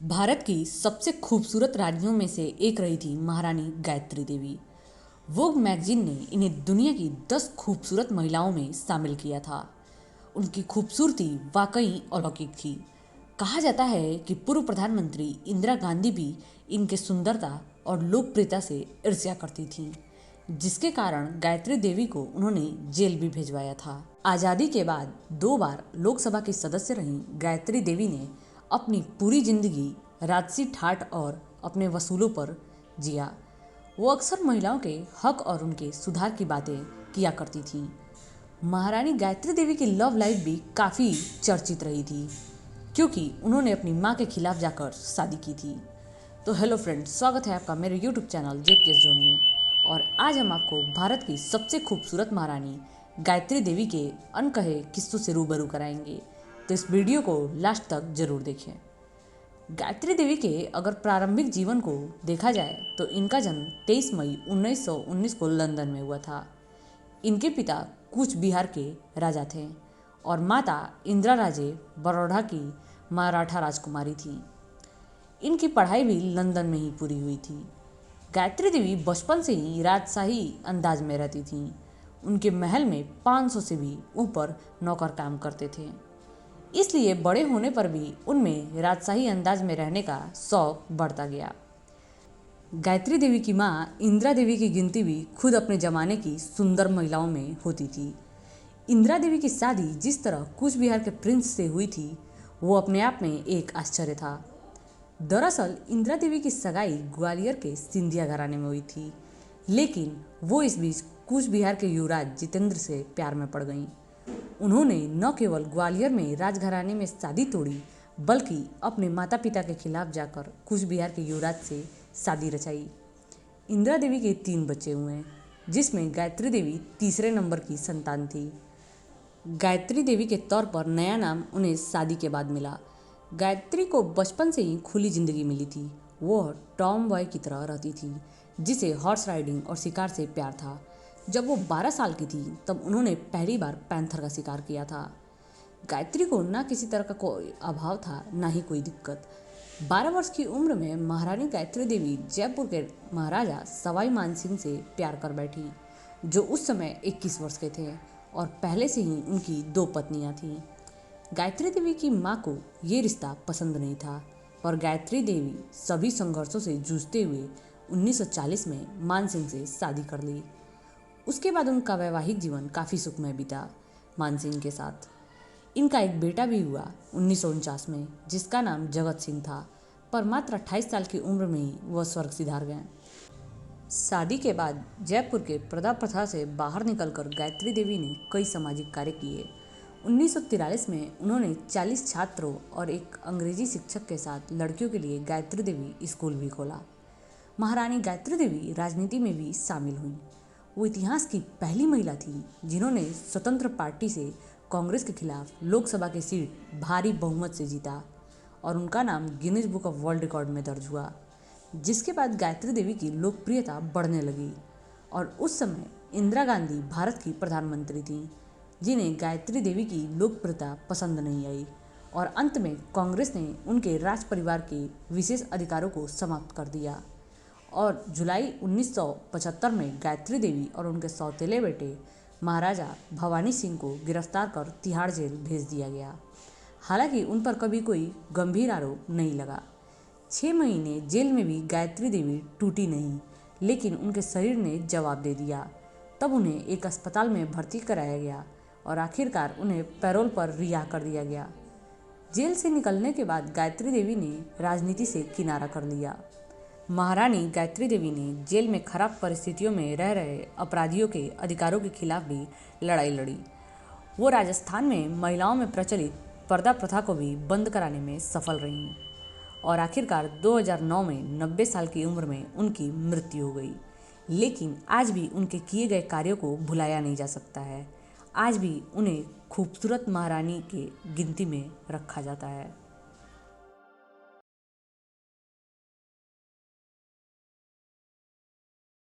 भारत की सबसे खूबसूरत रानियों में से एक रही थी महारानी गायत्री देवी। वोग मैगजीन ने इन्हें दुनिया की 10 खूबसूरत महिलाओं में शामिल किया था। उनकी खूबसूरती वाकई अलौकिक थी। कहा जाता है कि पूर्व प्रधानमंत्री इंदिरा गांधी भी इनके सुंदरता और लोकप्रियता से ईर्ष्या करती थीं, जिसके कारण गायत्री देवी को उन्होंने जेल भी भिजवाया था। आज़ादी के बाद 2 बार लोकसभा की सदस्य रहीं गायत्री देवी ने अपनी पूरी जिंदगी राजसी ठाठ और अपने वसूलों पर जिया। वो अक्सर महिलाओं के हक और उनके सुधार की बातें किया करती थीं। महारानी गायत्री देवी की लव लाइफ भी काफ़ी चर्चित रही थी, क्योंकि उन्होंने अपनी माँ के खिलाफ जाकर शादी की थी। तो हेलो फ्रेंड्स, स्वागत है आपका मेरे यूट्यूब चैनल जेपीएस जोन में। और आज हम आपको भारत की सबसे खूबसूरत महारानी गायत्री देवी के अनकहे किस्सों से रूबरू कराएंगे। तो इस वीडियो को लास्ट तक जरूर देखें। गायत्री देवी के अगर प्रारंभिक जीवन को देखा जाए तो इनका जन्म 23 मई 1919 को लंदन में हुआ था। इनके पिता कूच बिहार के राजा थे और माता इंदिरा राजे बड़ौदा की मराठा राजकुमारी थी। इनकी पढ़ाई भी लंदन में ही पूरी हुई थी। गायत्री देवी बचपन से ही राजशाही अंदाज में रहती थीं। उनके महल में 500 से भी ऊपर नौकर काम करते थे, इसलिए बड़े होने पर भी उनमें राजशाही अंदाज में रहने का शौक बढ़ता गया। गायत्री देवी की माँ इंदिरा देवी की गिनती भी खुद अपने जमाने की सुंदर महिलाओं में होती थी। इंदिरा देवी की शादी जिस तरह कूच बिहार के प्रिंस से हुई थी, वो अपने आप में एक आश्चर्य था। दरअसल इंदिरा देवी की सगाई ग्वालियर के सिंधिया घराने में हुई थी, लेकिन वो इस बीच कूच बिहार के युवराज जितेंद्र से प्यार में पड़ गईं। उन्होंने न केवल ग्वालियर में राजघराने में शादी तोड़ी, बल्कि अपने माता पिता के खिलाफ जाकर कूच बिहार के युवराज से शादी रचाई। इंदिरा देवी के 3 बच्चे हुए, जिसमें गायत्री देवी तीसरे नंबर की संतान थी। गायत्री देवी के तौर पर नया नाम उन्हें शादी के बाद मिला। गायत्री को बचपन से ही खुली जिंदगी मिली थी। वह टॉम बॉय की तरह रहती थी, जिसे हॉर्स राइडिंग और शिकार से प्यार था। जब वो 12 साल की थी तब उन्होंने पहली बार पैंथर का शिकार किया था। गायत्री को ना किसी तरह का कोई अभाव था, ना ही कोई दिक्कत। 12 वर्ष की उम्र में महारानी गायत्री देवी जयपुर के महाराजा सवाई मानसिंह से प्यार कर बैठी, जो उस समय 21 वर्ष के थे और पहले से ही उनकी 2 पत्नियां थीं। गायत्री देवी की माँ को ये रिश्ता पसंद नहीं था, और गायत्री देवी सभी संघर्षों से जूझते हुए 1940 में मानसिंह से शादी कर ली। उसके बाद उनका वैवाहिक जीवन काफ़ी सुखमय बीता मानसिंह के साथ। इनका एक बेटा भी हुआ 1949 में, जिसका नाम जगत सिंह था, पर मात्र 28 साल की उम्र में ही वह स्वर्ग सिधार गए। शादी के बाद जयपुर के प्रथा प्रथा से बाहर निकलकर गायत्री देवी ने कई सामाजिक कार्य किए। 1943 में उन्होंने 40 छात्रों और एक अंग्रेजी शिक्षक के साथ लड़कियों के लिए गायत्री देवी स्कूल भी खोला। महारानी गायत्री देवी राजनीति में भी शामिल हुईं। वो इतिहास की पहली महिला थी जिन्होंने स्वतंत्र पार्टी से कांग्रेस के खिलाफ लोकसभा की सीट भारी बहुमत से जीता, और उनका नाम Guinness book of world record में दर्ज हुआ। जिसके बाद गायत्री देवी की लोकप्रियता बढ़ने लगी, और उस समय इंदिरा गांधी भारत की प्रधानमंत्री थीं, जिन्हें गायत्री देवी की लोकप्रियता पसंद नहीं आई, और अंत में कांग्रेस ने उनके राज परिवार के विशेष अधिकारों को समाप्त कर दिया, और जुलाई 1975 में गायत्री देवी और उनके सौतेले बेटे महाराजा भवानी सिंह को गिरफ्तार कर तिहाड़ जेल भेज दिया गया। हालांकि उन पर कभी कोई गंभीर आरोप नहीं लगा। 6 महीने जेल में भी गायत्री देवी टूटी नहीं, लेकिन उनके शरीर ने जवाब दे दिया। तब उन्हें एक अस्पताल में भर्ती कराया गया और आखिरकार उन्हें पैरोल पर रिहा कर दिया गया। जेल से निकलने के बाद गायत्री देवी ने राजनीति से किनारा कर लिया। महारानी गायत्री देवी ने जेल में खराब परिस्थितियों में रह रहे अपराधियों के अधिकारों के खिलाफ भी लड़ाई लड़ी। वो राजस्थान में महिलाओं में प्रचलित पर्दा प्रथा को भी बंद कराने में सफल रहीं, और आखिरकार 2009 में 90 साल की उम्र में उनकी मृत्यु हो गई। लेकिन आज भी उनके किए गए कार्यों को भुलाया नहीं जा सकता है। आज भी उन्हें खूबसूरत महारानी के गिनती में रखा जाता है।